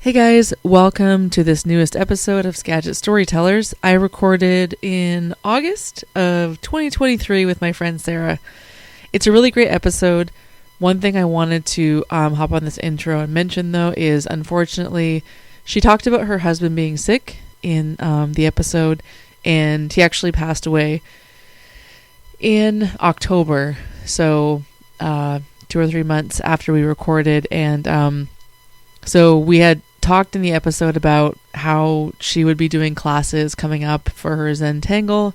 Hey guys, welcome to this newest episode of Skagit Storytellers. I recorded in August of 2023 with my friend Sara. It's a really great episode. One thing I wanted to hop on this intro and mention though is unfortunately she talked about her husband being sick in the episode, and he actually passed away in October, so 2 or 3 months after we recorded. And so we had talked in the episode about how she would be doing classes coming up for her Zentangle,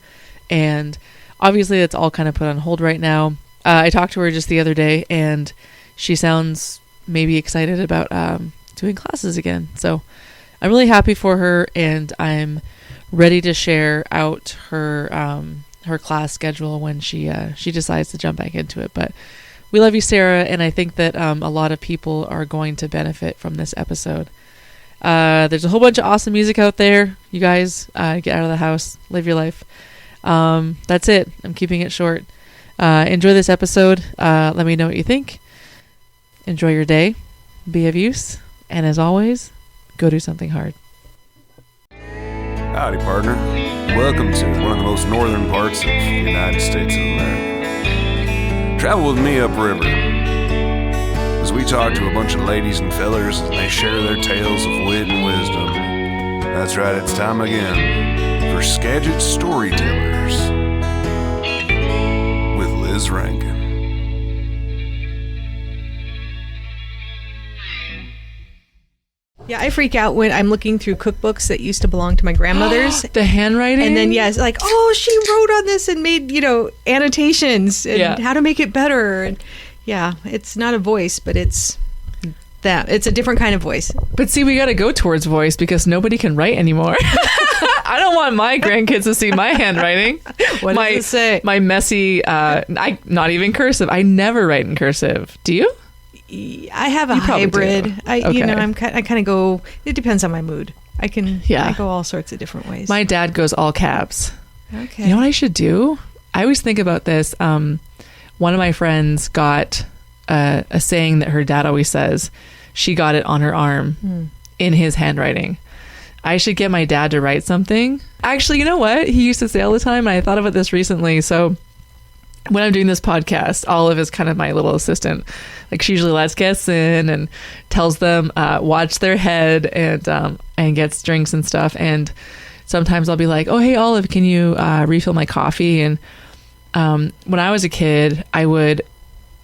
and obviously that's all kind of put on hold right now. I talked to her just the other day and she sounds maybe excited about doing classes again, so I'm really happy for her, and I'm ready to share out her class schedule when she decides to jump back into it. But we love you, Sara, and I think that a lot of people are going to benefit from this episode. There's a whole bunch of awesome music out there. You guys get out of the house, live your life. That's it. I'm keeping it short. Enjoy this episode. Let me know what you think. Enjoy your day. Be of use. And as always, go do something hard. Howdy, partner. Welcome to one of the most northern parts of the United States of America. Travel with me upriver as we talk to a bunch of ladies and fellers and they share their tales of wit and wisdom. That's right, it's time again for Skagit Storytellers with Liz Rankin. Yeah, I freak out when I'm looking through cookbooks that used to belong to my grandmother's. The handwriting? And then, yes, like, oh, she wrote on this and made, annotations and how to make it better. And yeah, it's not a voice, but it's that. It's a different kind of voice. But see, we got to go towards voice because nobody can write anymore. I don't want my grandkids to see my handwriting. What does it say? My messy, not even cursive. I never write in cursive. Do you? I have a hybrid. I kind of go. It depends on my mood. I go all sorts of different ways. My dad goes all caps. Okay. You know what I should do? I always think about this. One of my friends got a saying that her dad always says. She got it on her arm in his handwriting. I should get my dad to write something. Actually, you know what? He used to say all the time, and I thought about this recently. So when I'm doing this podcast, Olive is kind of my little assistant. Like, she usually lets guests in and tells them watch their head and gets drinks and stuff. And sometimes I'll be like, oh, hey, Olive, can you refill my coffee? And when I was a kid, I would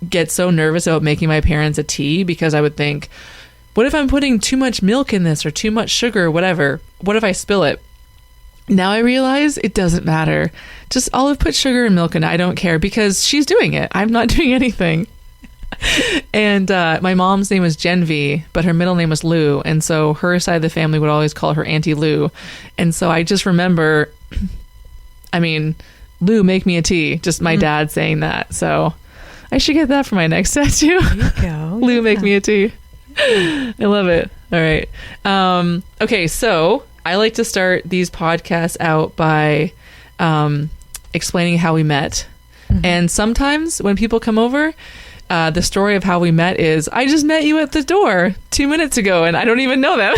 get so nervous about making my parents a tea because I would think, what if I'm putting too much milk in this or too much sugar or whatever? What if I spill it? Now I realize it doesn't matter. Just Olive put sugar and milk in it. I don't care because she's doing it. I'm not doing anything. And my mom's name was Genvi, but her middle name was Lou. And so her side of the family would always call her Auntie Lou. And so I just remember, Lou, make me a tea. Just my dad saying that. So I should get that for my next tattoo. There you go. Lou, make me a tea. I love it. All right. Okay, so I like to start these podcasts out by explaining how we met. Mm-hmm. And sometimes when people come over, the story of how we met is, I just met you at the door 2 minutes ago and I don't even know them.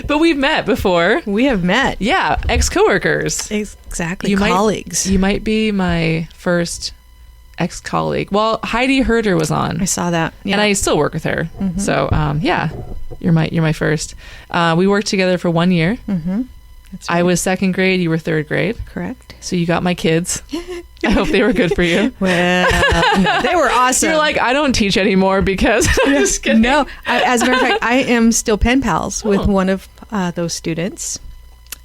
But we've met before. We have met. Yeah, ex-coworkers. Exactly, colleagues. You might be my first ex-colleague. Well, Heidi Herder was on. I saw that. Yeah. And I still work with her. Mm-hmm. So, yeah, you're my first. We worked together for 1 year. Mm-hmm. That's right. I was second grade. You were third grade. Correct. So you got my kids. I hope they were good for you. Well, no, they were awesome. You're like, I don't teach anymore because I'm just kidding. No, as a matter of fact, I am still pen pals with one of those students,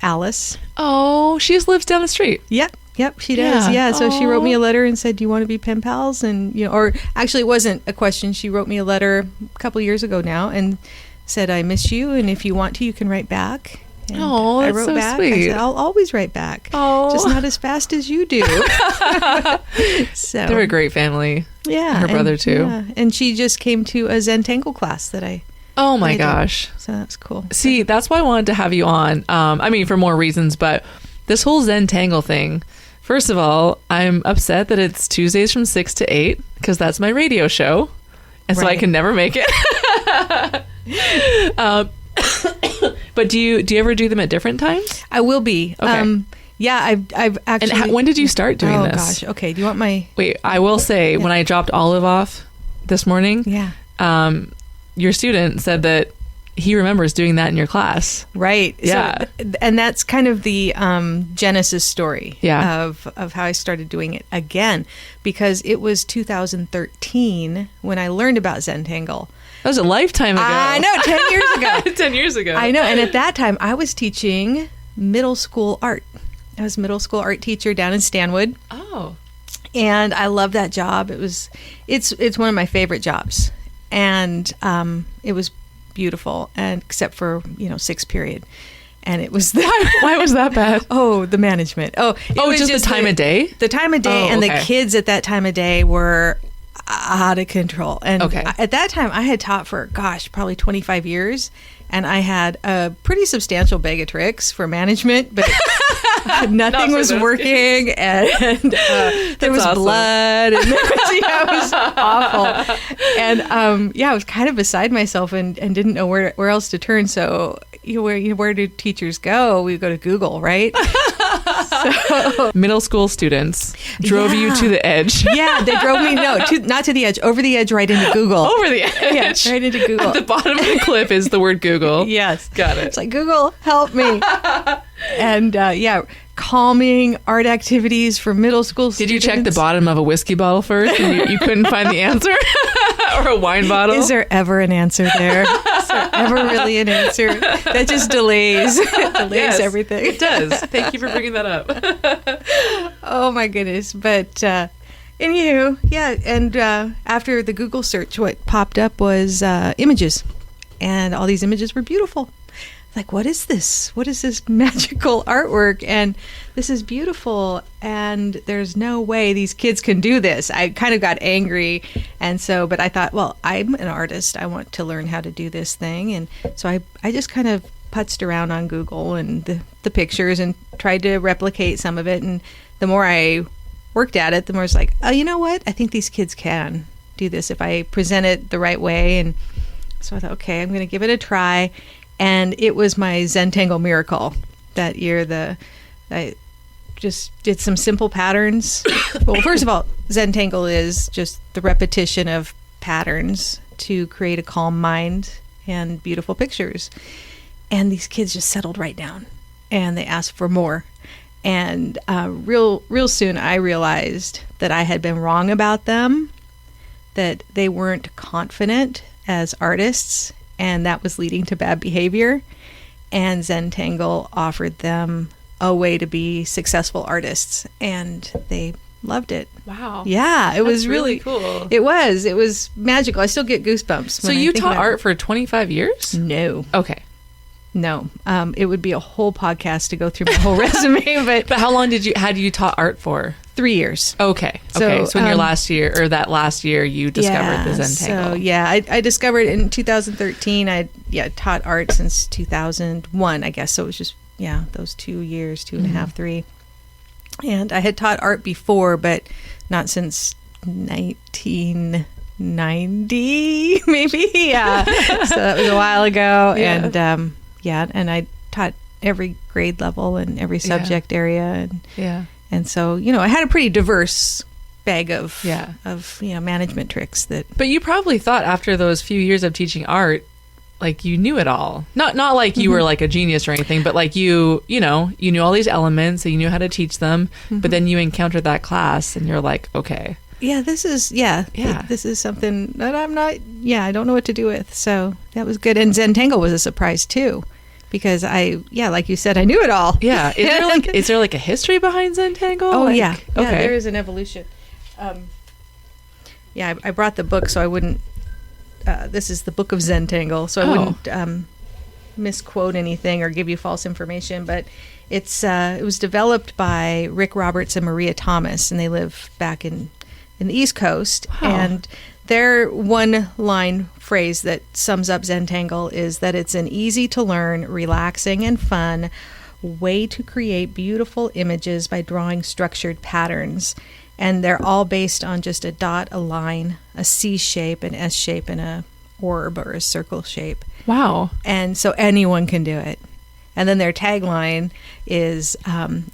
Alice. Oh, she just lives down the street. Yep, she does. Yeah, so she wrote me a letter and said, do you want to be pen pals? And, or actually it wasn't a question. She wrote me a letter a couple of years ago now and said, I miss you, and if you want to, you can write back. And that's I wrote so back. sweet. I said, I'll always write back. Oh, just not as fast as you do. So they're a great family. Yeah, her brother too. Yeah. And she just came to a Zentangle class that I. Oh my gosh! So that's cool. See, that's why I wanted to have you on. For more reasons, but this whole Zentangle thing. First of all, I'm upset that it's Tuesdays from 6 to 8 because that's my radio show, and so I can never make it. But do you ever do them at different times? I will be. Okay. Yeah, I've actually. And when did you start doing this? Oh gosh. Okay. Do you want my? Wait, I will say when I dropped Olive off this morning, your student said that he remembers doing that in your class. Right. Yeah. So, and that's kind of the genesis story of how I started doing it again, because it was 2013 when I learned about Zentangle. That was a lifetime ago. I know, 10 years ago. 10 years ago. I know. And at that time, I was teaching middle school art. I was a middle school art teacher down in Stanwood. Oh. And I love that job. It's one of my favorite jobs. And it was beautiful, and except for, sixth period. And it was why was that bad? Oh, the management. It was just the time of day? The time of day, and the kids at that time of day were out of control. And at that time, I had taught for, probably 25 years. And I had a pretty substantial bag of tricks for management, but nothing was working. And there was blood. And it was awful. And I was kind of beside myself and didn't know where else to turn. So where do teachers go? We go to Google, right? So, middle school students drove you to the edge. Yeah, they drove me, not to the edge, over the edge, right into Google. Over the edge? Yeah, right into Google. At the bottom of the cliff is the word Google. Yes. Got it. It's like, Google, help me. And calming art activities for middle school students. Did you check the bottom of a whiskey bottle first and you couldn't find the answer? Or a wine bottle? Is there ever an answer there? Is there ever really an answer? That just delays. It delays everything. It does. Thank you for bringing that up. Oh my goodness. But anywho, and after the Google search, what popped up was images. And all these images were beautiful. Like, what is this? What is this magical artwork? And this is beautiful. And there's no way these kids can do this. I kind of got angry. And so, but I thought, well, I'm an artist. I want to learn how to do this thing. And so I just kind of putzed around on Google and the pictures and tried to replicate some of it. And the more I worked at it, the more it's like, oh, you know what? I think these kids can do this if I present it the right way. And so I thought, okay, I'm going to give it a try. And it was my Zentangle miracle that year. I just did some simple patterns. Well, first of all, Zentangle is just the repetition of patterns to create a calm mind and beautiful pictures. And these kids just settled right down, and they asked for more. And real soon, I realized that I had been wrong about them, that they weren't confident as artists, and that was leading to bad behavior. And Zentangle offered them a way to be successful artists, and they loved it. Wow. Yeah, it was really cool. It was magical. I still get goosebumps. So you taught art for 25 years? No. Okay. No. It would be a whole podcast to go through my whole resume, but how long had you taught art for? 3 years. Okay. So in your last year, or that last year, you discovered the Zentangle. So I discovered in 2013. I taught art since 2001, I guess. So it was just those 2 years, 2.5, 3. And I had taught art before, but not since 1990, maybe. Yeah. So that was a while ago, and and I taught every grade level and every subject area, and so I had a pretty diverse bag of management tricks that. But you probably thought after those few years of teaching art, like you knew it all. Not like you were like a genius or anything, but like you knew all these elements, and you knew how to teach them. But then you encountered that class, and you're like, okay. Yeah, this is this is something that I'm not. Yeah, I don't know what to do with. So that was good, and Zentangle was a surprise too. Because like you said, I knew it all. Yeah. Is there like a history behind Zentangle? Oh, Okay. Yeah, there is an evolution. I brought the book so I wouldn't. This is the Book of Zentangle, so I wouldn't misquote anything or give you false information. But it was developed by Rick Roberts and Maria Thomas, and they live back in the East Coast. Wow. And their one-line phrase that sums up Zentangle is that it's an easy-to-learn, relaxing, and fun way to create beautiful images by drawing structured patterns. And they're all based on just a dot, a line, a C shape, an S shape, and a orb or a circle shape. Wow. And so anyone can do it. And then their tagline is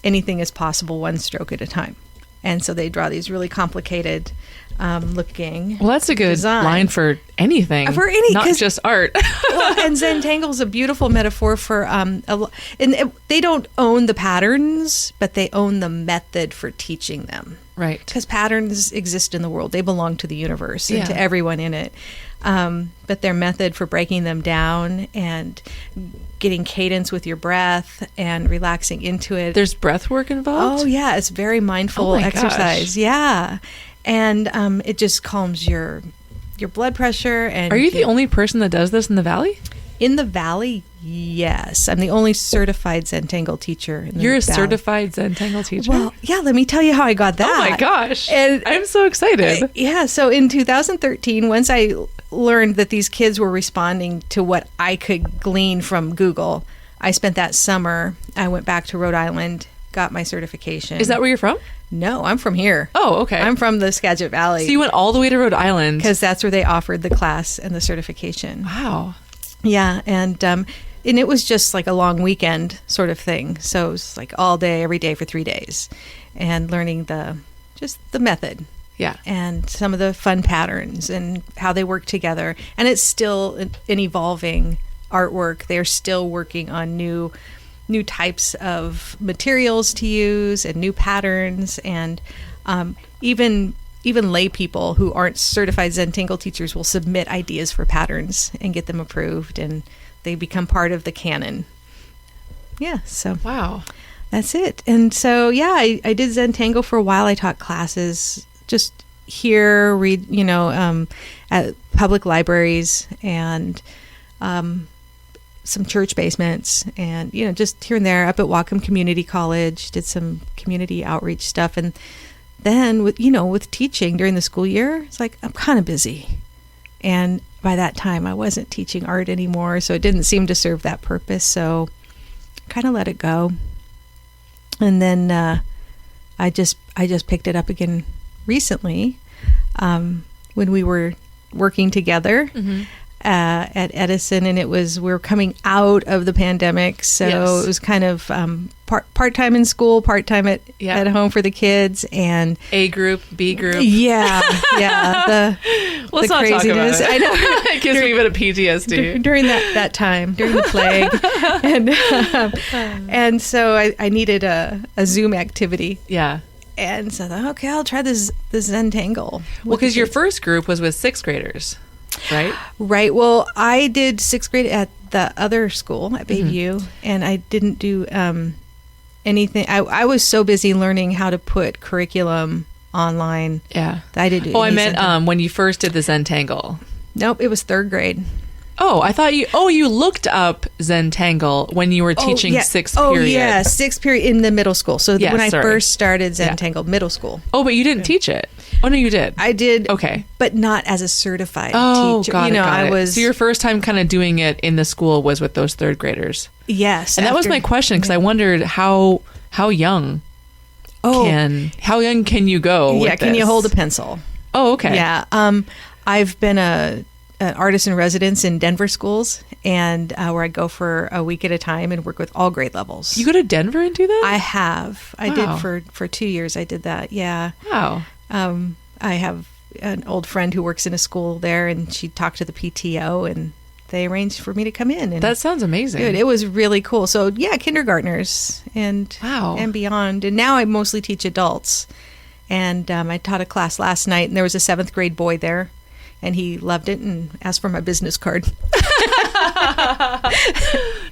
anything is possible, one stroke at a time. And so they draw these really complicated looking. Well, that's a good design. line for anything. Not just art. Well, and Zentangle is a beautiful metaphor for, they don't own the patterns, but they own the method for teaching them. Right. Because patterns exist in the world. They belong to the universe and to everyone in it. But their method for breaking them down and getting cadence with your breath and relaxing into it. There's breath work involved? Oh, yeah. It's very mindful exercise. Gosh. Yeah. And it just calms your blood pressure. And are you the only person that does this in the Valley? In the Valley, yes. I'm the only certified Zentangle teacher in the You're a Valley. certified Zentangle teacher? Well, yeah, let me tell you how I got that. Oh my gosh. And I'm so excited. Yeah, so in 2013, once I learned that these kids were responding to what I could glean from Google, I spent that summer, I went back to Rhode Island, got my certification. Is that where you're from? No, I'm from here. Oh, okay. I'm from the Skagit Valley. So you went all the way to Rhode Island? Because that's where they offered the class and the certification. Wow. Yeah, and it was just like a long weekend sort of thing. So it was like all day, every day for 3 days, and learning the method. Yeah. And some of the fun patterns and how they work together. And it's still an evolving artwork. They're still working on new types of materials to use and new patterns. And even lay people who aren't certified Zentangle teachers will submit ideas for patterns and get them approved, and they become part of the canon. Yeah, so wow, that's it. And so I did Zentangle for a while. I taught classes just here, at public libraries and some church basements, and just here and there. Up at Whatcom Community College, did some community outreach stuff, and then with teaching during the school year, it's like I'm kind of busy. And by that time I wasn't teaching art anymore, so it didn't seem to serve that purpose, so kind of let it go. And then I just picked it up again recently when we were working together at Edison, and we were coming out of the pandemic, so it was kind of part-time in school, part-time at home for the kids, and A group, B group. The Let's not craziness. talk about it. I know. It gives me a bit of PTSD. During that time, during the plague. and so I needed a Zoom activity. Yeah. And so I thought, okay, I'll try this Zentangle. Well, because your first group was with 6th graders, right? Right. Well, I did 6th grade at the other school at Bayview, and I didn't do anything. I was so busy learning how to put curriculum online. Yeah. That I didn't do. Oh, I meant when you first did the Zentangle. Nope, it was 3rd grade. Oh, I thought you looked up Zentangle when you were teaching 6th period. Oh, yeah, 6th period in the middle school. So when I first started Zentangle, middle school. Oh, but you didn't teach it. Oh, no, you did. I did. Okay. But not as a certified teacher. Got it. I was. So your first time kind of doing it in the school was with those 3rd graders. Yes. And that was my question, because I wondered how young can you go with can you hold a pencil? Oh, okay. Yeah. I've been an artist in residence in Denver schools, and where I go for a week at a time and work with all grade levels. You go to Denver and do that? I have. I did for 2 years. I did that. Yeah. Wow. I have an old friend who works in a school there, and she talked to the PTO, and they arranged for me to come in. And that sounds amazing. Dude, it was really cool. So kindergartners and beyond. And now I mostly teach adults. And I taught a class last night, and there was a 7th grade boy there, and he loved it and asked for my business card.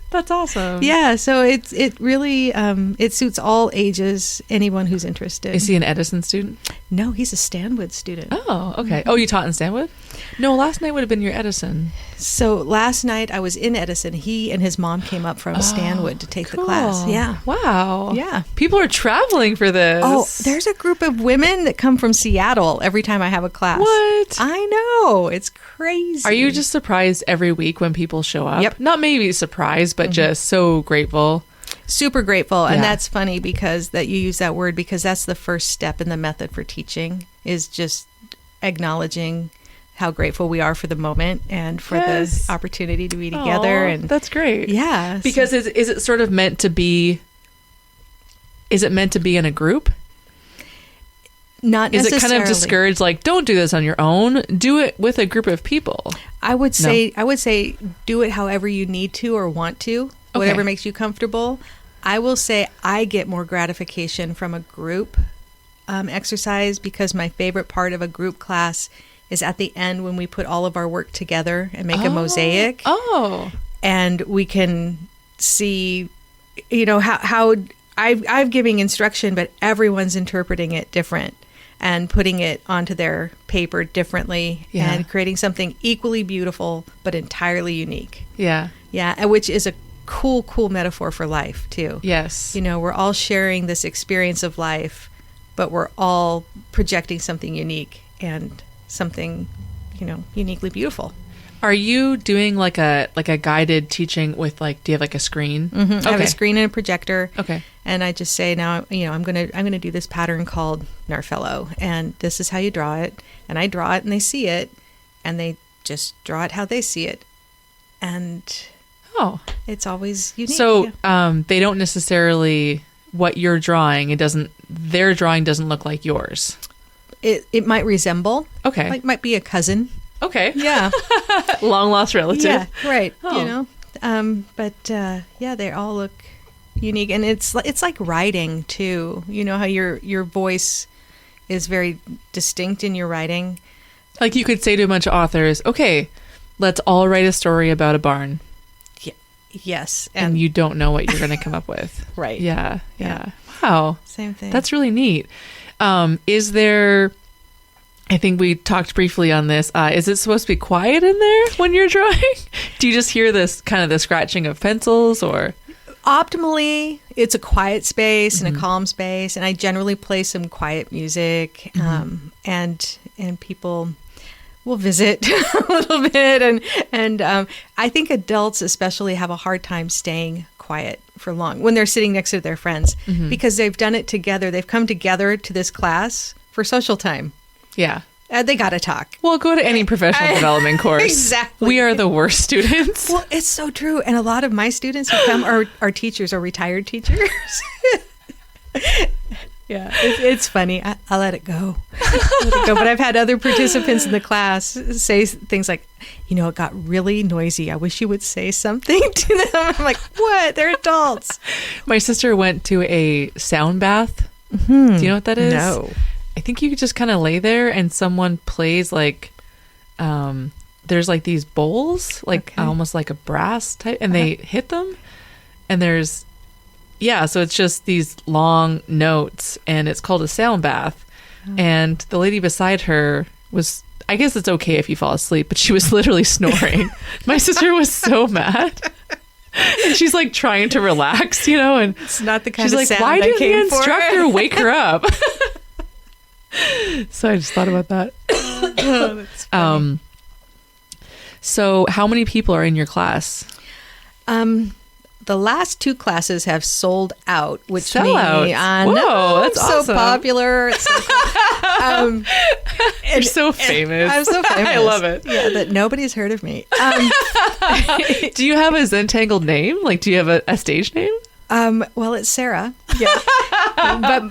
That's awesome. Yeah, so it really it suits all ages, anyone who's interested. Is he an Edison student? No, he's a Stanwood student. Oh, okay. Oh, you taught in Stanwood? No, last night would have been your Edison. So last night I was in Edison. He and his mom came up from Stanwood to take the class. Yeah. Wow. Yeah. People are traveling for this. Oh, there's a group of women that come from Seattle every time I have a class. What? I know. It's crazy. Are you just surprised every week when people show up? Yep. Not maybe surprised, but just so grateful. Super grateful. Yeah. And that's funny because that you use that word, because that's the first step in the method for teaching, is just acknowledging how grateful we are for the moment and for the opportunity to be together. And that's great. Yeah. Because is it sort of meant to be, is it meant to be in a group? Not necessarily. Is it kind of discouraged, like, don't do this on your own, do it with a group of people? I would say do it however you need to or want to, whatever makes you comfortable. I will say I get more gratification from a group exercise, because my favorite part of a group class is at the end when we put all of our work together and make a mosaic. Oh. And we can see, how I'm giving instruction, but everyone's interpreting it different and putting it onto their paper differently and creating something equally beautiful but entirely unique. Yeah. Yeah, which is a cool metaphor for life too. Yes. We're all sharing this experience of life, but we're all projecting something unique and something, uniquely beautiful. Are you doing like a guided teaching with do you have like a screen? Mm-hmm. Okay. I have a screen and a projector. Okay. And I just say now, I'm gonna do this pattern called Narfellow, and this is how you draw it. And I draw it, and they see it, and they just draw it how they see it, and it's always unique. So they don't necessarily what you're drawing. Their drawing doesn't look like yours. It might resemble. Okay. Like might be a cousin. Okay. Yeah. Long lost relative. Yeah. Right. Oh. But they all look unique, and it's like writing too. You know how your voice is very distinct in your writing. Like you could say to a bunch of authors, okay, let's all write a story about a barn. Yes. And you don't know what you're going to come up with. Right. Yeah. Wow. Same thing. That's really neat. Is there, I think we talked briefly on this, is it supposed to be quiet in there when you're drawing? Do you just hear this kind of the scratching of pencils, or? Optimally, it's a quiet space and a calm space, and I generally play some quiet music, and people will visit a little bit, and I think adults especially have a hard time staying quiet for long when they're sitting next to their friends, because they've done it together. They've come together to this class for social time. Yeah. They got to talk. Well, go to any professional development course. Exactly. We are the worst students. Well, it's so true. And a lot of my students who come are teachers or retired teachers. Yeah, it's funny. I let it go. But I've had other participants in the class say things like, it got really noisy. I wish you would say something to them. I'm like, what? They're adults. My sister went to a sound bath. Do you know what that is? No. I think you could just kind of lay there and someone plays there's like these bowls, almost like a brass type, and they hit them, and so it's just these long notes, and it's called a sound bath. And the lady beside her was, I guess it's okay if you fall asleep, but she was literally snoring. My sister was so mad. And she's like trying to relax, and it's not the kind she's of like, sound why I didn't came the instructor wake her up? So I just thought about that. That's funny. So how many people are in your class? The last two classes have sold out, which Sell-outs. Whoa, that's so awesome. Popular. It's so cool. You're so famous. I'm so famous. I love it. Yeah, that nobody's heard of me. Do you have a Zentangled name? Like, do you have a stage name? Well, it's Sarah. Yeah.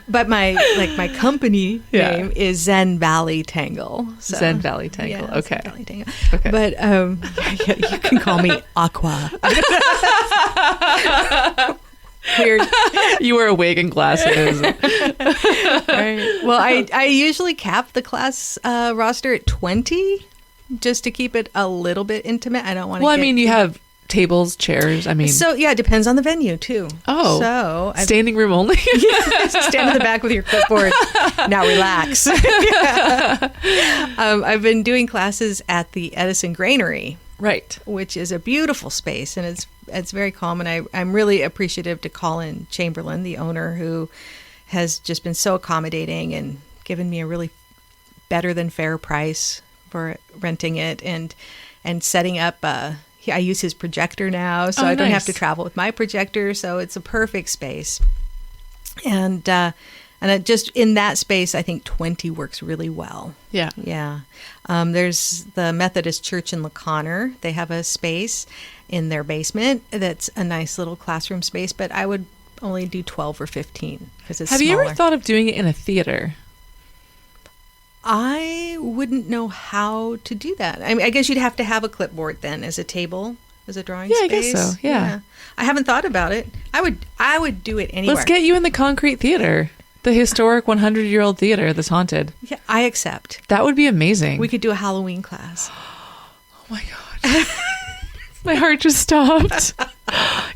but my company name is Zen Valley Tangle. So. Zen Valley Tangle. Yeah, okay. Zen Valley Tangle. Okay. But you can call me Aqua. Weird. You wear a wig and glasses. Right. Well, I usually cap the class roster at 20, just to keep it a little bit intimate. I don't want to. Well, I mean, you have tables, chairs. I mean, so yeah, it depends on the venue too. Oh, so standing room only. Stand in the back with your clipboard. Now relax. I've been doing classes at the Edison Granary, right, which is a beautiful space, and it's very calm. And I'm really appreciative to Colin Chamberlain, the owner, who has just been so accommodating and given me a really better than fair price for renting it and setting up. I use his projector now, so I don't have to travel with my projector. So it's a perfect space. And And just in that space, I think 20 works really well. Yeah. Yeah. There's the Methodist Church in La Conner. They have a space in their basement that's a nice little classroom space, but I would only do 12 or 15 because it's Have smaller. you ever thought of doing it in a theater? I wouldn't know how to do that. I mean, I guess you'd have to have a clipboard then as a table, as a drawing space. Yeah, I guess so. Yeah. I haven't thought about it. I would do it anywhere. Let's get you in the Concrete Theater, the historic 100-year-old theater that's haunted. Yeah, I accept. That would be amazing. We could do a Halloween class. Oh my God. My heart just stopped.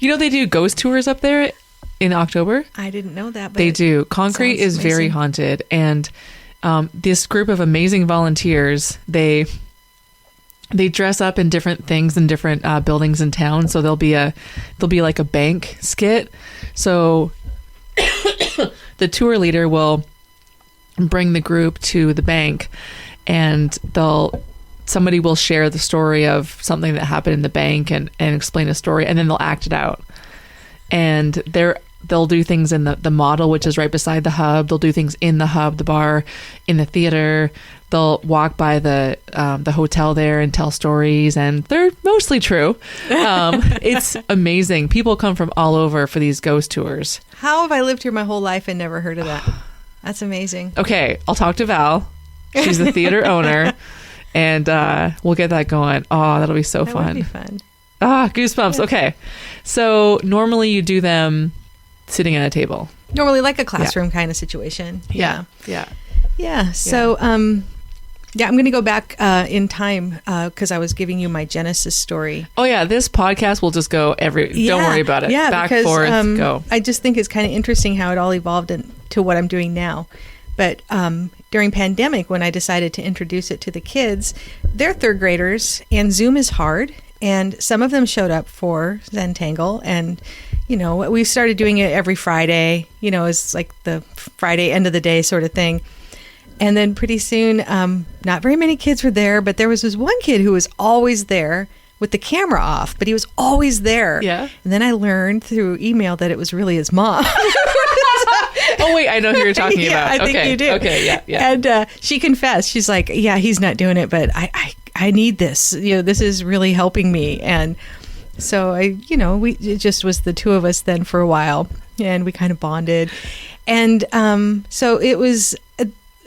You know, they do ghost tours up there in October. I didn't know that. But they do. Concrete is amazing. very haunted. And this group of amazing volunteers, they dress up in different things in different buildings in town. So there'll be like a bank skit. So the tour leader will bring the group to the bank, and somebody will share the story of something that happened in the bank and explain a story, and then they'll act it out. And they'll do things in the model, which is right beside the hub. They'll do things in the hub, the bar, in the theater. They'll walk by the hotel there and tell stories, and they're mostly true. It's amazing. People come from all over for these ghost tours. How have I lived here my whole life and never heard of that? That's amazing. Okay, I'll talk to Val. She's the theater owner, and we'll get that going. Oh, that'll be so fun. That would be fun. Goosebumps. Yeah. Okay. So normally you do them sitting at a table. Normally like a classroom kind of situation. Yeah. So, I'm going to go back in time because I was giving you my Genesis story. Oh, yeah. This podcast will just go don't worry about it. Yeah, back, because, forth, go. I just think it's kind of interesting how it all evolved into what I'm doing now. But during pandemic, when I decided to introduce it to the kids, they're third graders and Zoom is hard. And some of them showed up for Zentangle, and we started doing it every Friday. It's like the Friday end of the day sort of thing. And then pretty soon, not very many kids were there, but there was this one kid who was always there with the camera off, but he was always there. Yeah. And then I learned through email that it was really his mom. Oh, wait, I know who you're talking about. I think you do. Okay, yeah. And she confessed. She's like, yeah, he's not doing it, but I need this. This is really helping me. And so it just was the two of us then for a while, and we kind of bonded. And so it was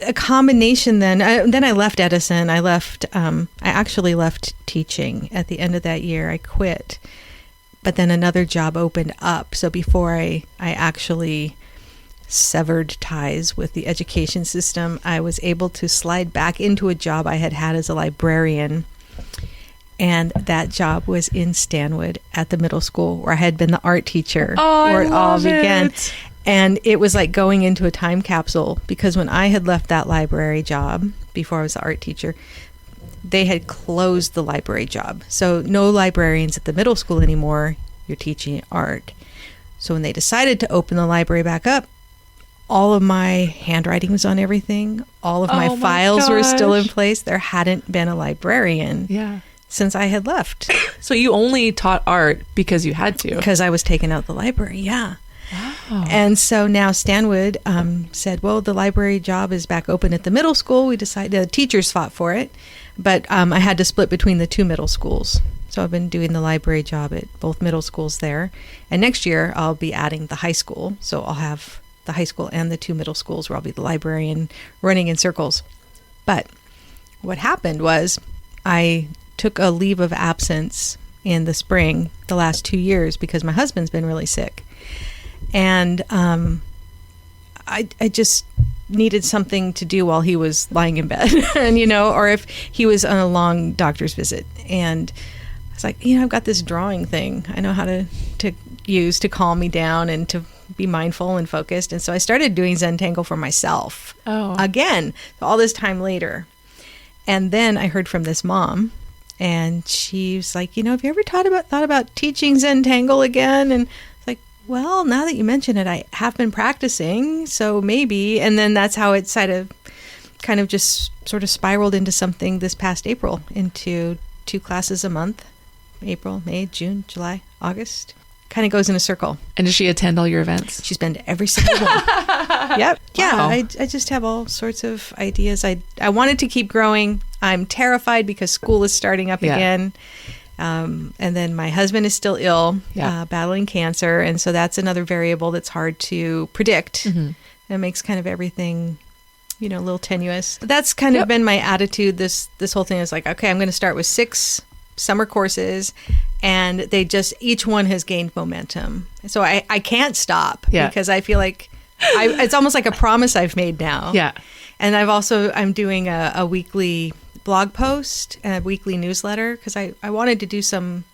a combination then. Then I left Edison. I actually left teaching at the end of that year. I quit. But then another job opened up. So before I actually severed ties with the education system, I was able to slide back into a job I had as a librarian. And that job was in Stanwood at the middle school where I had been the art teacher. Where it all began. And it was like going into a time capsule, because when I had left that library job before I was the art teacher, they had closed the library job. So no librarians at the middle school anymore. You're teaching art. So when they decided to open the library back up, all of my handwriting was on everything. All of my files were still in place. There hadn't been a librarian since I had left. So you only taught art because you had to? Because I was taken out of the library, yeah. Wow. And so now Stanwood said, well, the library job is back open at the middle school. We decided, the teachers fought for it, but I had to split between the two middle schools. So I've been doing the library job at both middle schools there. And next year I'll be adding the high school. So I'll have the high school and the two middle schools where I'll be the librarian running in circles. But what happened was I took a leave of absence in the spring the last 2 years because my husband's been really sick. And I just needed something to do while he was lying in bed, and or if he was on a long doctor's visit. And I was like, I've got this drawing thing I know how to use to calm me down and to be mindful and focused. And so I started doing Zentangle for myself again, all this time later. And then I heard from this mom, and she was like, have you ever thought about teaching Zentangle again? And well, now that you mention it, I have been practicing, so maybe. And then that's how it kind of just sort of spiraled into something this past April, into 2 classes a month, April, May, June, July, August. kind of goes in a circle. And does she attend all your events? She's been to every single one. Yep. Yeah. Wow. I just have all sorts of ideas. I wanted to keep growing. I'm terrified because school is starting up again. And then my husband is still ill, battling cancer. And so that's another variable that's hard to predict. Mm-hmm. It makes kind of everything, a little tenuous. That's kind of been my attitude. This whole thing is like, okay, I'm going to start with 6 summer courses, and each one has gained momentum. So I can't stop because I feel like it's almost like a promise I've made now. Yeah. And I'm doing a weekly blog post and a weekly newsletter because I wanted to do some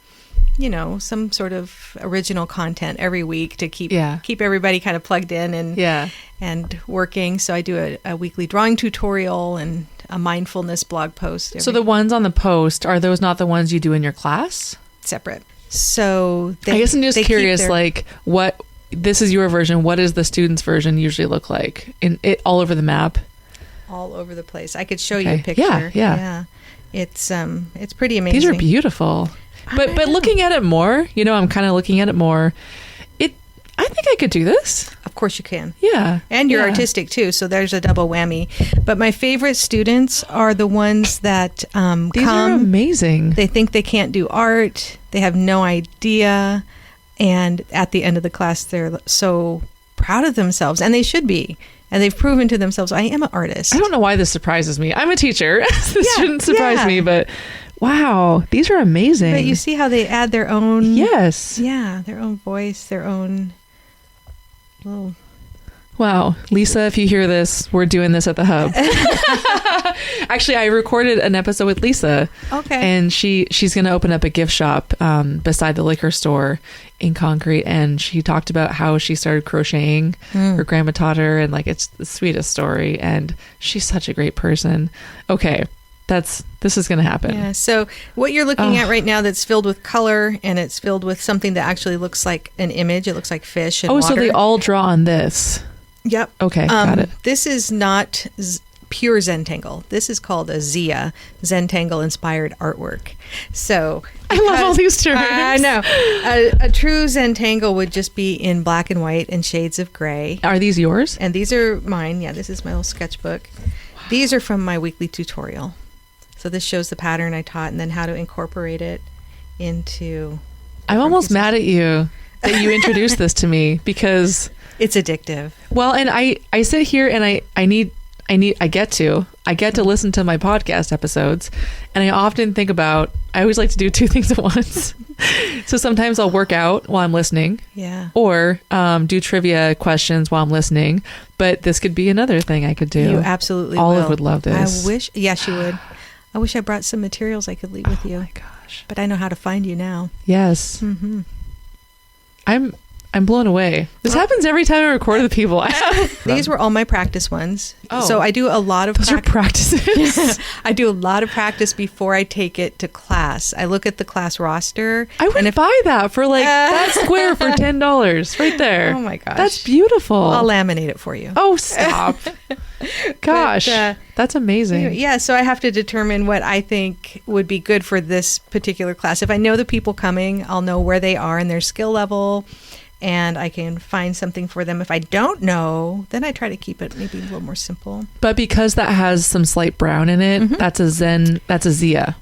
sort of original content every week to keep everybody kind of plugged in and working. So I do a weekly drawing tutorial and a mindfulness blog post. So the ones on the post, are those not the ones you do in your class? Separate. So I guess I'm just curious, this is your version. What does the student's version usually look like? All over the map? All over the place. I could show you a picture. Yeah. It's pretty amazing. These are beautiful. But looking at it more, I'm kind of looking at it more. I think I could do this. Of course you can. Yeah. And you're artistic too, so there's a double whammy. But my favorite students are the ones that These are amazing. They think they can't do art. They have no idea. And at the end of the class, they're so proud of themselves. And they should be. And they've proven to themselves, I am an artist. I don't know why this surprises me. I'm a teacher. This shouldn't surprise me, but wow, these are amazing. But you see how they add their own... Yes. Yeah, their own voice, their own... little... Wow. Lisa, if you hear this, we're doing this at the Hub. Actually, I recorded an episode with Lisa. Okay. And she's going to open up a gift shop beside the liquor store in Concrete. And she talked about how she started crocheting. Her grandma taught her. And it's the sweetest story. And she's such a great person. Okay. This is going to happen. Yeah. So what you're looking at right now that's filled with color and it's filled with something that actually looks like an image. It looks like fish and water. So they all draw on this. Yep. Okay. Got it. This is not pure Zentangle. This is called a Zia, Zentangle inspired artwork. So I love all these terms. I know. A true Zentangle would just be in black and white and shades of gray. Are these yours? And these are mine. Yeah, this is my little sketchbook. Wow. These are from my weekly tutorial. So this shows the pattern I taught and then how to incorporate it into... I'm almost mad at you that you introduced this to me because... It's addictive. Well, and I sit here and I get to listen to my podcast episodes, and I often think about, I always like to do 2 things at once. So sometimes I'll work out while I'm listening. Yeah. Or do trivia questions while I'm listening. But this could be another thing I could do. You absolutely Olive would love this. I wish, she would. I wish I brought some materials I could leave with you. Oh my gosh. But I know how to find you now. Yes. Mm-hmm. I'm blown away. This happens every time I record with people. These were all my practice ones. Oh. So I do a lot of... Those are practices? I do a lot of practice before I take it to class. I look at the class roster. I would buy that for that square for $10 right there. Oh my gosh. That's beautiful. I'll laminate it for you. Oh, stop. Gosh, that's amazing. Yeah, so I have to determine what I think would be good for this particular class. If I know the people coming, I'll know where they are and their skill level, and I can find something for them. If I don't know, then I try to keep it maybe a little more simple. But because that has some slight brown in it, that's a Zia.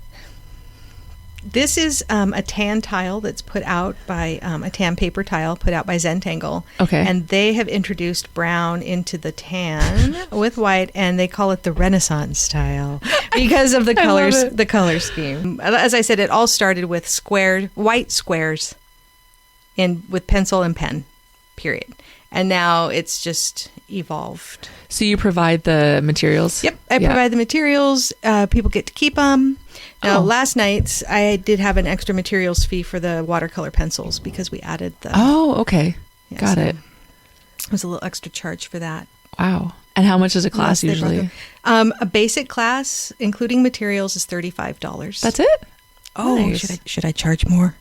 This is a tan tile that's put out by a tan paper tile put out by Zentangle. Okay. And they have introduced brown into the tan with white, and they call it the Renaissance tile because of the color scheme. As I said, it all started with white squares with pencil and pen, period. And now it's just evolved. So you provide the materials? Yep, I provide the materials. People get to keep them. Now, last night, I did have an extra materials fee for the watercolor pencils because we added the... Oh, okay. Yeah, Got it. It was a little extra charge for that. Wow. And how much is a class usually? A basic class, including materials, is $35. That's it? Oh, nice. Should I charge more?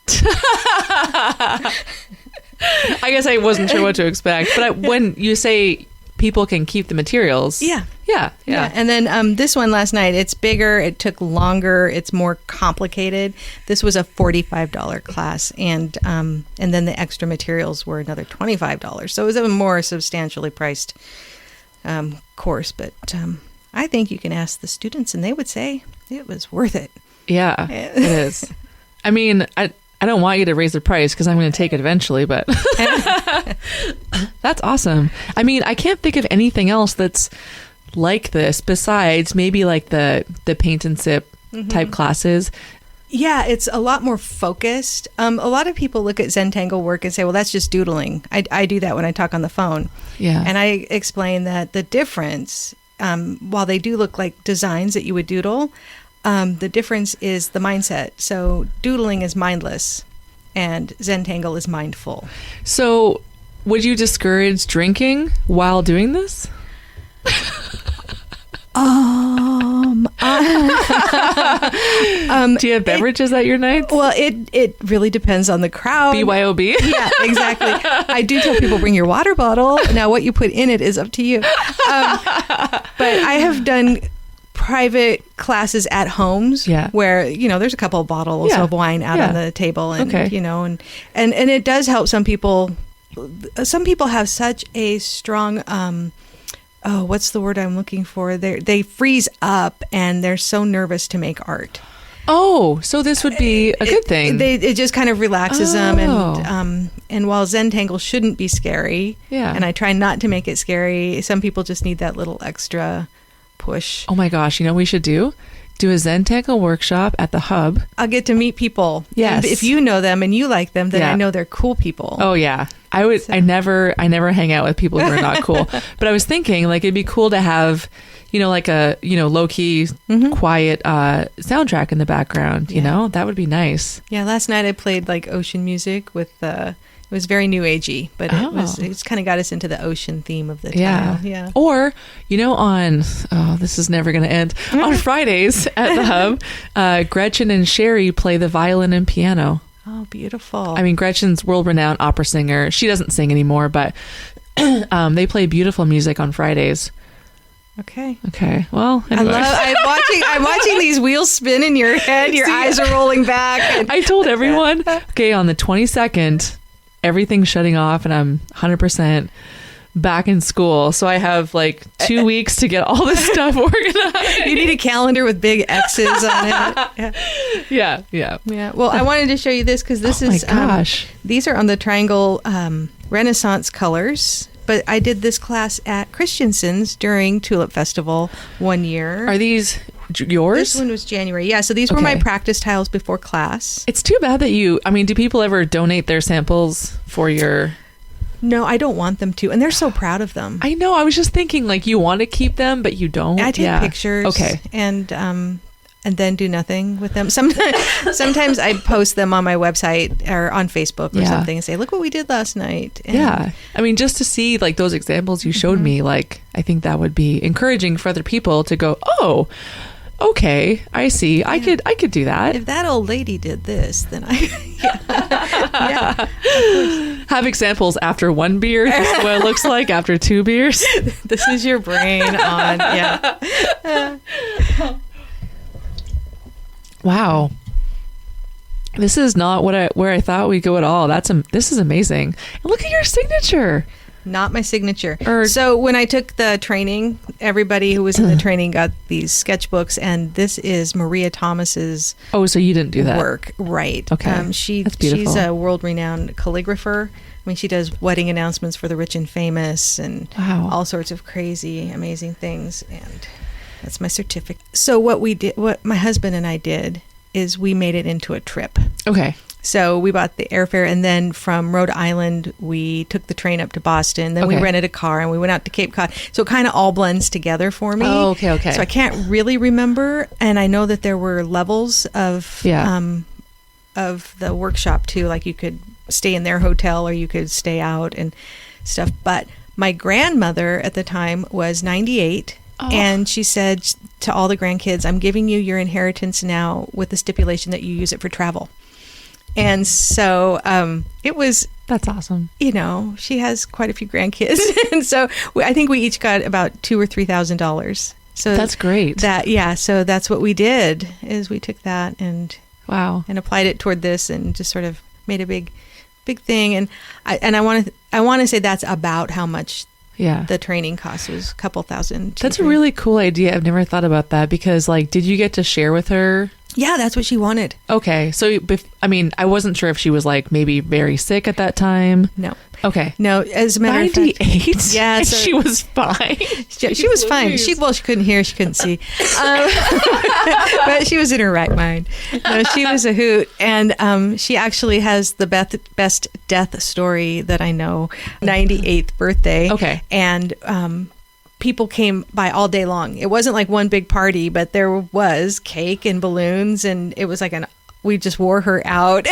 I guess I wasn't sure what to expect. But when you say people can keep the materials. Yeah. Yeah. And then this one last night, it's bigger, it took longer, it's more complicated. This was a $45 class, and then the extra materials were another $25. So it was a more substantially priced course, but I think you can ask the students and they would say it was worth it. Yeah, it is. I mean, I don't want you to raise the price because I'm going to take it eventually, but that's awesome. I mean, I can't think of anything else that's like this besides maybe like the paint and sip type classes. Yeah, it's a lot more focused. A lot of people look at Zentangle work and say, well, that's just doodling. I do that when I talk on the phone. Yeah. And I explain that the difference, while they do look like designs that you would doodle, the difference is the mindset. So doodling is mindless and Zentangle is mindful. So would you discourage drinking while doing this? Do you have beverages at your nights? Well, it really depends on the crowd. BYOB? Yeah, exactly. I do tell people bring your water bottle. Now, what you put in it is up to you. But I have done private classes at homes where, there's a couple of bottles of wine out on the table and, and it does help some people. Some people have such a strong, what's the word I'm looking for? They freeze up and they're so nervous to make art. Oh, so this would be a good thing. It just kind of relaxes them. And while Zentangle shouldn't be scary, and I try not to make it scary, some people just need that little extra push. Oh my gosh, we should do a Zentangle workshop at the Hub. I'll get to meet people. Yes. And if you know them and you like them, then I know they're cool people. Oh yeah. I never hang out with people who are not cool. But I was thinking like it'd be cool to have, like a, low key, quiet soundtrack in the background, that would be nice. Yeah. Last night I played like ocean music with it was very new agey, but it's kind of got us into the ocean theme of the time. Yeah. Or, this is never going to end. On Fridays at the Hub, Gretchen and Sherry play the violin and piano. Oh, beautiful. I mean, Gretchen's world-renowned opera singer. She doesn't sing anymore, but they play beautiful music on Fridays. Okay. Well, anyway. I'm watching these wheels spin in your head. Your eyes are rolling back. I told everyone, on the 22nd, everything's shutting off and I'm 100% back in school. So I have like 2 weeks to get all this stuff organized. You need a calendar with big X's on it. Yeah. Well, I wanted to show you this because this is, my gosh. These are on the Triangle Renaissance colors. But I did this class at Christensen's during Tulip Festival one year. Are these yours? This one was January. Yeah, so these were my practice tiles before class. It's too bad that do people ever donate their samples for your... No, I don't want them to. And they're so proud of them. I know. I was just thinking like you want to keep them, but you don't. I take pictures. Okay. And then do nothing with them. Sometimes I post them on my website or on Facebook or something and say, look what we did last night. And I mean, just to see like those examples you showed me, like, I think that would be encouraging for other people to go, oh, okay, I see. Yeah. I could do that. If that old lady did this, then I of course. Have examples after one beer. This is what it looks like after 2 beers. This is your brain on, Wow. This is not where I thought we'd go at all. This is amazing. And look at your signature. Not my signature. So when I took the training, everybody who was in the training got these sketchbooks, and this is Maria Thomas's. Oh, so you didn't do that work, right? Okay, that's beautiful. She's a world-renowned calligrapher. I mean, she does wedding announcements for the rich and famous, and all sorts of crazy, amazing things. And that's my certificate. So what my husband and I did, is we made it into a trip. Okay. So we bought the airfare, and then from Rhode Island, we took the train up to Boston. Then we rented a car, and we went out to Cape Cod. So it kind of all blends together for me. Oh, okay. So I can't really remember, and I know that there were levels of the workshop too. Like you could stay in their hotel, or you could stay out and stuff. But my grandmother at the time was 98. And she said to all the grandkids, I'm giving you your inheritance now with the stipulation that you use it for travel. And so that That's awesome. She has quite a few grandkids. And so I think we each got about $2,000 or $3,000. So that's great. So that's what we did, is we took that and applied it toward this and just sort of made a big thing. And I want to say that's about how much the training cost was, a couple thousand. That's a really cool idea. I've never thought about that because, did you get to share with her? Yeah, that's what she wanted. Okay. So, I wasn't sure if she was maybe very sick at that time. No. Okay. No, as a matter of fact. 98? Yeah. So she was fine. She was fine. She couldn't hear, she couldn't see. But she was in her right mind. No, she was a hoot. And she actually has the best death story that I know, 98th birthday. Okay. And people came by all day long. It wasn't like one big party, but there was cake and balloons, and it was like we just wore her out.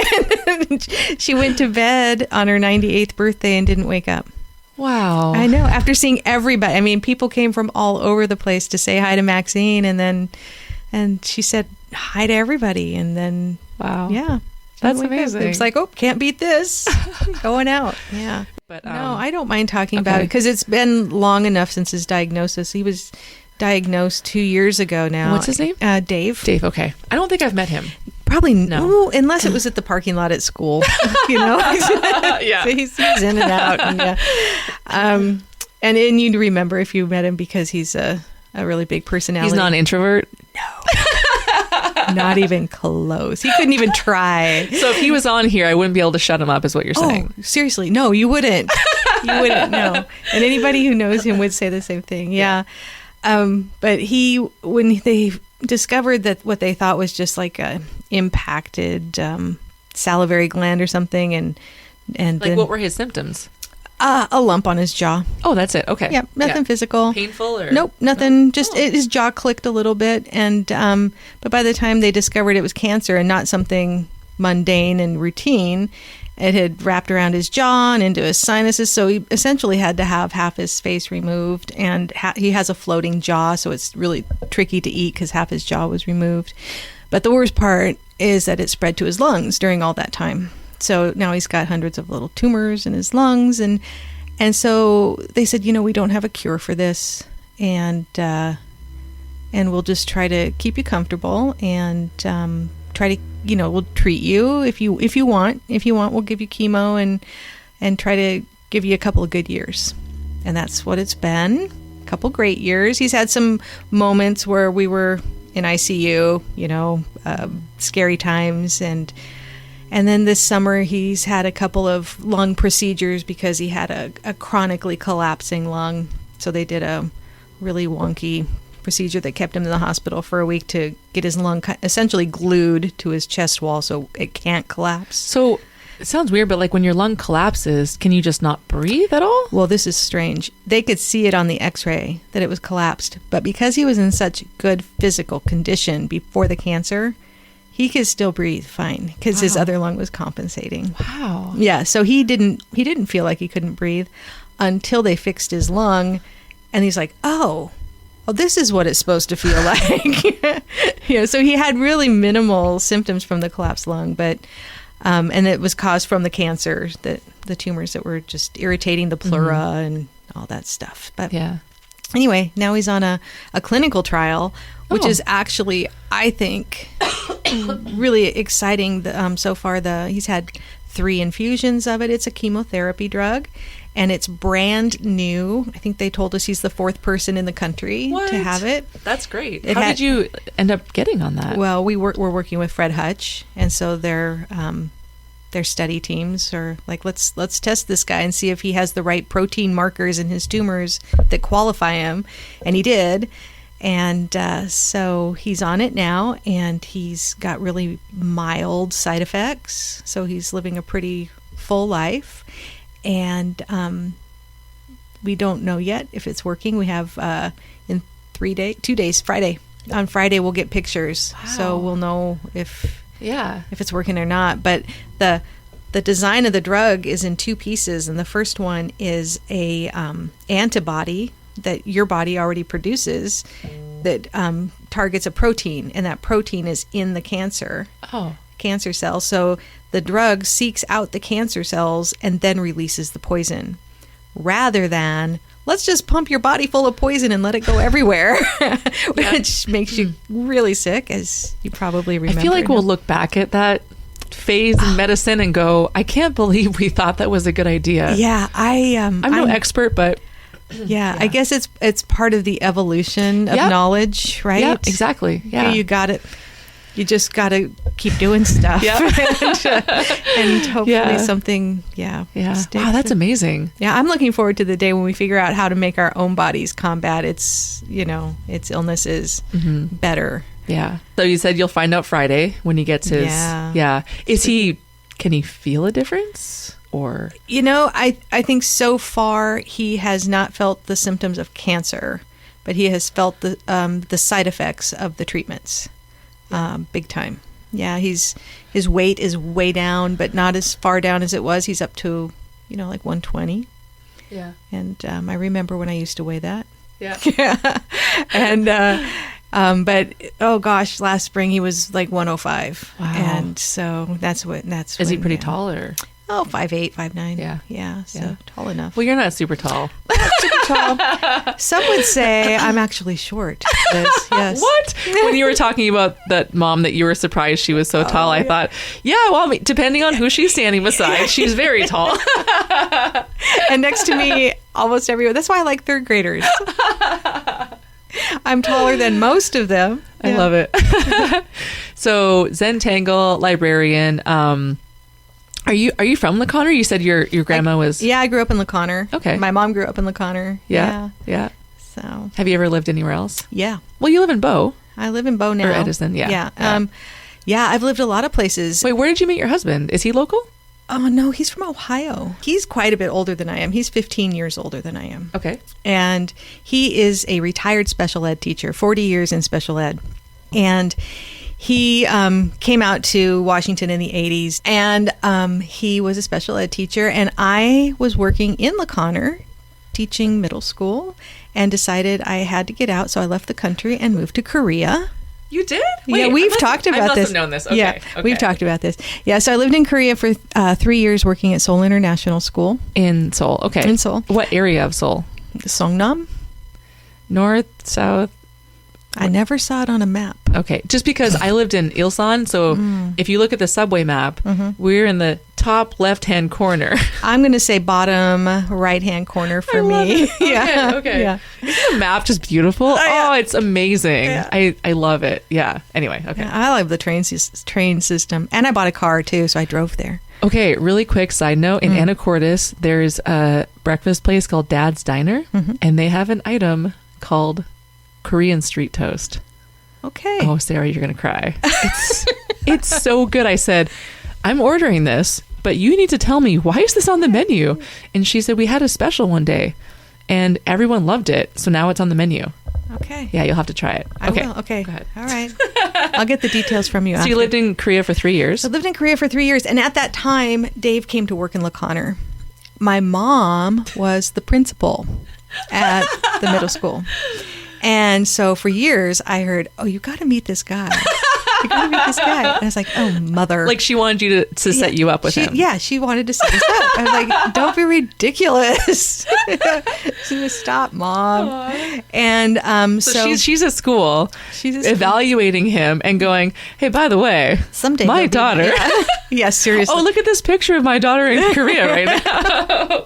And she went to bed on her 98th birthday and didn't wake up. Wow. I know. After seeing everybody, people came from all over the place to say hi to Maxine, and she said hi to everybody, and then yeah, that's amazing. It was like, can't beat this. Going out. Yeah. But no, I don't mind talking about it because it's been long enough since his diagnosis. He was diagnosed 2 years ago now. What's his name? Dave. Dave. Okay. I don't think I've met him. Probably no, unless it was at the parking lot at school. Yeah. So he's in and out. And, and you'd remember if you met him because he's a really big personality. He's not an introvert. No. Not even close. He couldn't even try. So if he was on here, I wouldn't be able to shut him up, is what you're saying. Oh, seriously. No, you wouldn't. You wouldn't, no. And anybody who knows him would say the same thing. Yeah. But when they discovered that what they thought was just like a impacted salivary gland or something, and then, what were his symptoms? A lump on his jaw. Oh, that's it. Okay. Yeah, nothing physical. Painful or nope, nothing. No? Just his jaw clicked a little bit, and but by the time they discovered it was cancer and not something mundane and routine, it had wrapped around his jaw and into his sinuses. So he essentially had to have half his face removed, and he has a floating jaw, so it's really tricky to eat because half his jaw was removed. But the worst part is that it spread to his lungs during all that time. So now he's got hundreds of little tumors in his lungs, and so they said, we don't have a cure for this, and we'll just try to keep you comfortable and try to, we'll treat you if you want. If you want, we'll give you chemo and try to give you a couple of good years, and that's what it's been. A couple great years. He's had some moments where we were in ICU, scary times, and then this summer he's had a couple of lung procedures because he had a chronically collapsing lung. So they did a really wonky procedure that kept him in the hospital for a week to get his lung essentially glued to his chest wall so it can't collapse. So it sounds weird, but when your lung collapses, can you just not breathe at all? Well, this is strange. They could see it on the x-ray that it was collapsed, but because he was in such good physical condition before the cancer, he could still breathe fine because his other lung was compensating. Wow. Yeah, so he didn't feel like he couldn't breathe until they fixed his lung, and he's like, oh, this is what it's supposed to feel like. So he had really minimal symptoms from the collapsed lung, but and it was caused from the cancer, the tumors that were just irritating the pleura and all that stuff. But anyway, now he's on a clinical trial, which is actually, I think, really exciting. So far, he's had 3 infusions of it. It's a chemotherapy drug, and it's brand new. I think they told us he's the 4th person in the country to have it. That's great. How did you end up getting on that? Well, we're working with Fred Hutch, and so their study teams are like, let's test this guy and see if he has the right protein markers in his tumors that qualify him, and he did. And so he's on it now, and he's got really mild side effects. So he's living a pretty full life. And we don't know yet if it's working. We have in 2 days, Friday. On Friday, we'll get pictures. Wow. So we'll know if it's working or not. But the design of the drug is in 2 pieces. And the first one is a antibody that your body already produces that targets a protein, and that protein is in the cancer. Oh. cancer cells. So the drug seeks out the cancer cells and then releases the poison, rather than let's just pump your body full of poison and let it go everywhere, which makes you really sick, as you probably remember. I feel like we'll look back at that phase in medicine and go, I can't believe we thought that was a good idea. Yeah, I'm no expert, but yeah, I guess it's part of the evolution of knowledge, right? Yeah, exactly. Yeah, you got it. You just got to keep doing stuff, and hopefully something, sticks. Wow, that's amazing. Yeah, I'm looking forward to the day when we figure out how to make our own bodies combat its illnesses better. Yeah. So you said you'll find out Friday when he gets his. Yeah. Can he feel a difference? Or I think so far he has not felt the symptoms of cancer, but he has felt the side effects of the treatments. Big time. Yeah, his weight is way down, but not as far down as it was. He's up to, like 120. Yeah. And I remember when I used to weigh that. Yeah. And but oh gosh, last spring he was like 105. Wow. And so that's Is he pretty tall or? Oh, 5'8", 5'9". Yeah. Yeah, so tall enough. Well, you're not super tall. Super tall. Some would say I'm actually short. Yes. What? When you were talking about that mom that you were surprised she was so tall, I thought, well, depending on who she's standing beside, she's very tall. And next to me, almost everyone. That's why I like third graders. I'm taller than most of them. I love it. So Zentangle, librarian. Are you from LaConner? You said your grandma was. Yeah, I grew up in LaConner. Okay. My mom grew up in LaConner. Yeah. So. Have you ever lived anywhere else? Yeah. Well, you live in Bow. I live in Bow now. Or Edison. Yeah. Yeah. I've lived a lot of places. Wait, where did you meet your husband? Is he local? Oh no, he's from Ohio. He's quite a bit older than I am. He's 15 years older than I am. Okay. And he is a retired special ed teacher, 40 years in special ed, and. He came out to Washington in the 80s, and he was a special ed teacher, and I was working in LaConner teaching middle school and decided I had to get out, so I left the country and moved to Korea. You did? Wait, we've talked about this. I must have known this. Okay. Yeah, we've talked about this. Yeah, so I lived in Korea for 3 years working at Seoul International School. In Seoul, okay. In Seoul. What area of Seoul? Songnam. North, south? I never saw it on a map. Okay, just because I lived in Ilsan, so if you look at the subway map, we're in the top left-hand corner. I'm going to say bottom right-hand corner for me. Okay. Yeah. Isn't the map just beautiful? Oh, it's amazing. Yeah. I love it. Yeah. Anyway, okay. Yeah, I love the train system. And I bought a car, too, so I drove there. Okay, really quick side note. In Anacortes, there's a breakfast place called Dad's Diner, and they have an item called Korean street toast. Okay. Oh, Sarah, you're going to cry. It's so good. I said, I'm ordering this, but you need to tell me, why is this on the menu? And she said, we had a special one day and everyone loved it. So now it's on the menu. Okay. Yeah, you'll have to try it. I will. Okay. Go ahead. All right. I'll get the details from you So after. you lived in Korea for 3 years? I lived in Korea for 3 years. And at that time, Dave came to work in LaConner. My mom was the principal at the middle school. And so for years, I heard, oh, you got to meet this guy. You got to meet this guy. And I was like, oh, mother. Like she wanted you to set you up with him. Yeah, she wanted to set us up. I was like, don't be ridiculous. She was, stop, Mom. Aww. And so she's at school, evaluating him and going, hey, by the way, someday my daughter. Yeah, seriously. Oh, look at this picture of my daughter in Korea right now.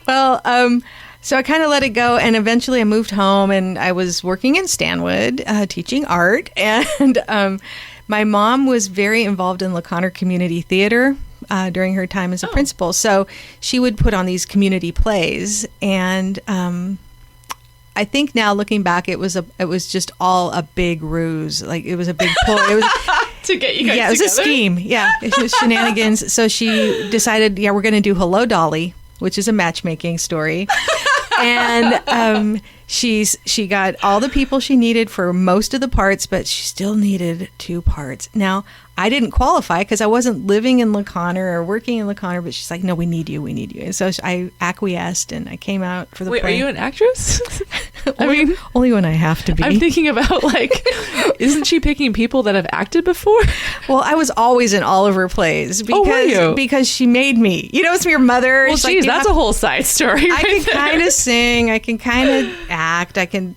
Well, so I kind of let it go, and eventually I moved home, and I was working in Stanwood, teaching art, and my mom was very involved in LaConner Community Theater during her time as a principal. So she would put on these community plays, and I think now looking back, it was just all a big ruse. Like it was a big pull. It was to get you guys together. It was a scheme. Yeah, it was shenanigans. So she decided, we're going to do Hello Dolly, which is a matchmaking story. And she got all the people she needed for most of the parts, but she still needed 2 parts. Now, I didn't qualify because I wasn't living in LaConner or working in LaConner, but she's like, no, we need you. And so I acquiesced, and I came out for the play. Wait, are you an actress? I mean, only when I have to be. I'm thinking about like, isn't she picking people that have acted before? Well, I was always in all of her plays because she made me. You know, it's your mother. Well, geez, that's a whole side story. I can kind of sing. I can kind of act. I can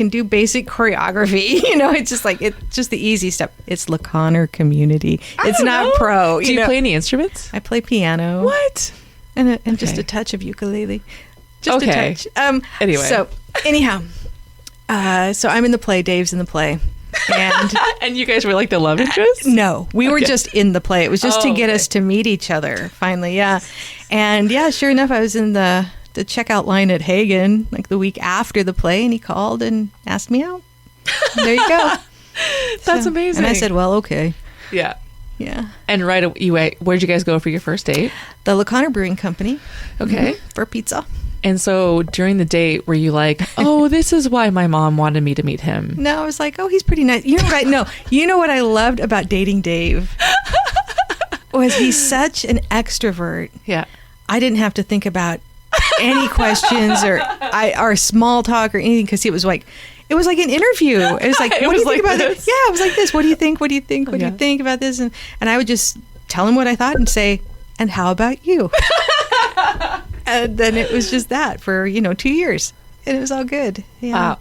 do basic choreography. You know, it's just the easy stuff. It's LaConner community. It's not pro. Do you play any instruments? I play piano. What? And just a touch of ukulele. Just a touch. Anyway. So anyhow, so I'm in the play. Dave's in the play. And and you guys were like the love interest? No, we were just in the play. It was just to get us to meet each other finally. Yeah. And yeah, sure enough, I was in the checkout line at Hagen like the week after the play, and he called and asked me out. And there you go. That's amazing. And I said, well, okay. Yeah. Yeah. And right away, where'd you guys go for your first date? The LaConner Brewing Company. Okay. For pizza. And so during the date, were you like, oh, this is why my mom wanted me to meet him? No, I was like, oh, he's pretty nice. You know what? You know what I loved about dating Dave? Was he's such an extrovert. Yeah. I didn't have to think about any questions or small talk or anything, because it was like an interview. It was like, what do you think about this? Yeah, it was like this. What do you think? What do you think? What do you think about this? And I would just tell him what I thought and say, and how about you? And then it was just that for 2 years, and it was all good. Yeah. Wow.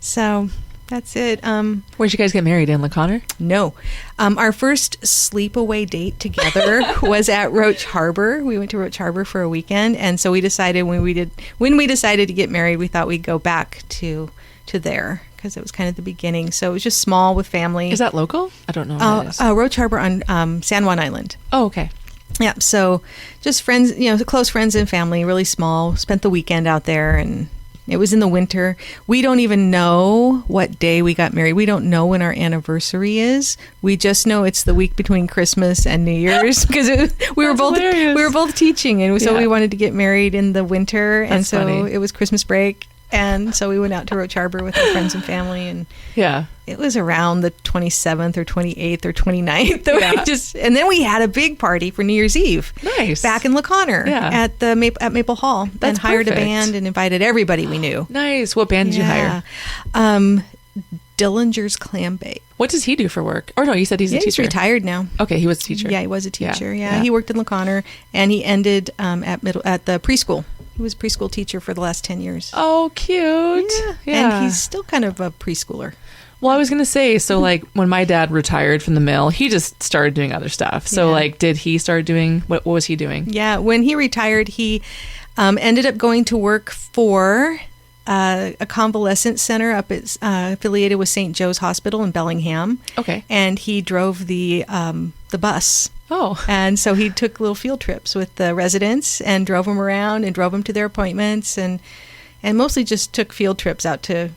So that's it. Where'd you guys get married, in LaConner? No. Our first sleepaway date together was at Roach Harbor. We went to Roach Harbor for a weekend, and so we decided when we decided to get married, we thought we'd go back to there, because it was kind of the beginning. So it was just small with family. Is that local? I don't know what it is. Roach Harbor on San Juan Island. Oh, okay. Yeah, so just friends, close friends and family, really small. Spent the weekend out there, and it was in the winter. We don't even know what day we got married. We don't know when our anniversary is. We just know it's the week between Christmas and New Year's, because we were both teaching, and so we wanted to get married in the winter. That's and so funny. It was Christmas break. And so we went out to Roach Harbor with our friends and family, and it was around the 27th or 28th or 29th. Yeah. And then we had a big party for New Year's Eve. Nice. Back in LaConner at Maple Hall. That's and hired perfect. a band and invited everybody we knew. Nice. What band did you hire? Dillinger's Clam Bake. What does he do for work? Or no, you said he's a teacher. He's retired now. Okay, he was a teacher. Yeah, he was a teacher. Yeah. He worked in LaConner, and he ended at the preschool. He was a preschool teacher for the last 10 years. Oh, cute. Yeah. And he's still kind of a preschooler. Well, I was going to say, so like when my dad retired from the mill, he just started doing other stuff. So like, did he start doing, what was he doing? Yeah, when he retired, he ended up going to work for a convalescent center affiliated with St. Joe's Hospital in Bellingham. Okay. And he drove the bus. Oh. And so he took little field trips with the residents and drove them around and drove them to their appointments, and mostly just took field trips out to,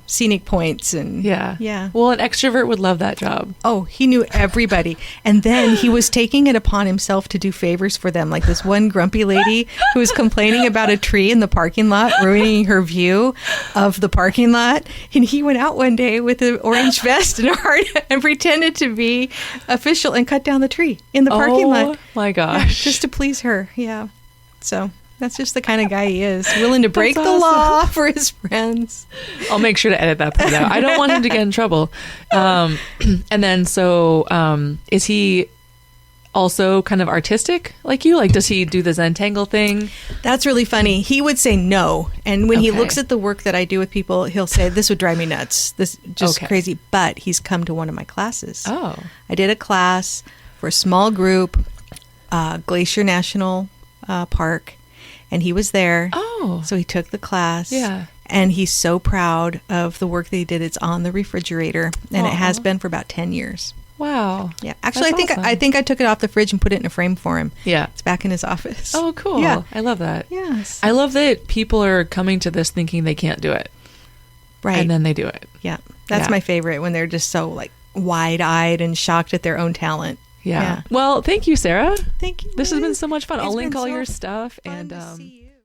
scenic points. And yeah. Well, an extrovert would love that job. Oh, he knew everybody. And then he was taking it upon himself to do favors for them. Like this one grumpy lady who was complaining about a tree in the parking lot, ruining her view of the parking lot. And he went out one day with an orange vest and a heart and pretended to be official and cut down the tree in the parking lot. Oh my gosh. Just to please her. Yeah. So that's just the kind of guy he is, willing to break the law for his friends. I'll make sure to edit that part out. I don't want him to get in trouble. And then, so is he also kind of artistic like you? Like, does he do the Zentangle thing? That's really funny. He would say no. And when he looks at the work that I do with people, he'll say, this would drive me nuts. This just crazy. But he's come to one of my classes. Oh. I did a class for a small group, Glacier National Park. And he was there. Oh. So he took the class. Yeah. And he's so proud of the work that he did. It's on the refrigerator. And it has been for about 10 years. Wow. Yeah. Actually, I think I took it off the fridge and put it in a frame for him. Yeah. It's back in his office. Oh, cool. Yeah. I love that. Yes. I love that people are coming to this thinking they can't do it. Right. And then they do it. Yeah. That's my favorite, when they're just so like wide-eyed and shocked at their own talent. Yeah. Well, thank you, Sarah. Thank you. This has been so much fun. I'll It's link been all so your stuff fun and to see you.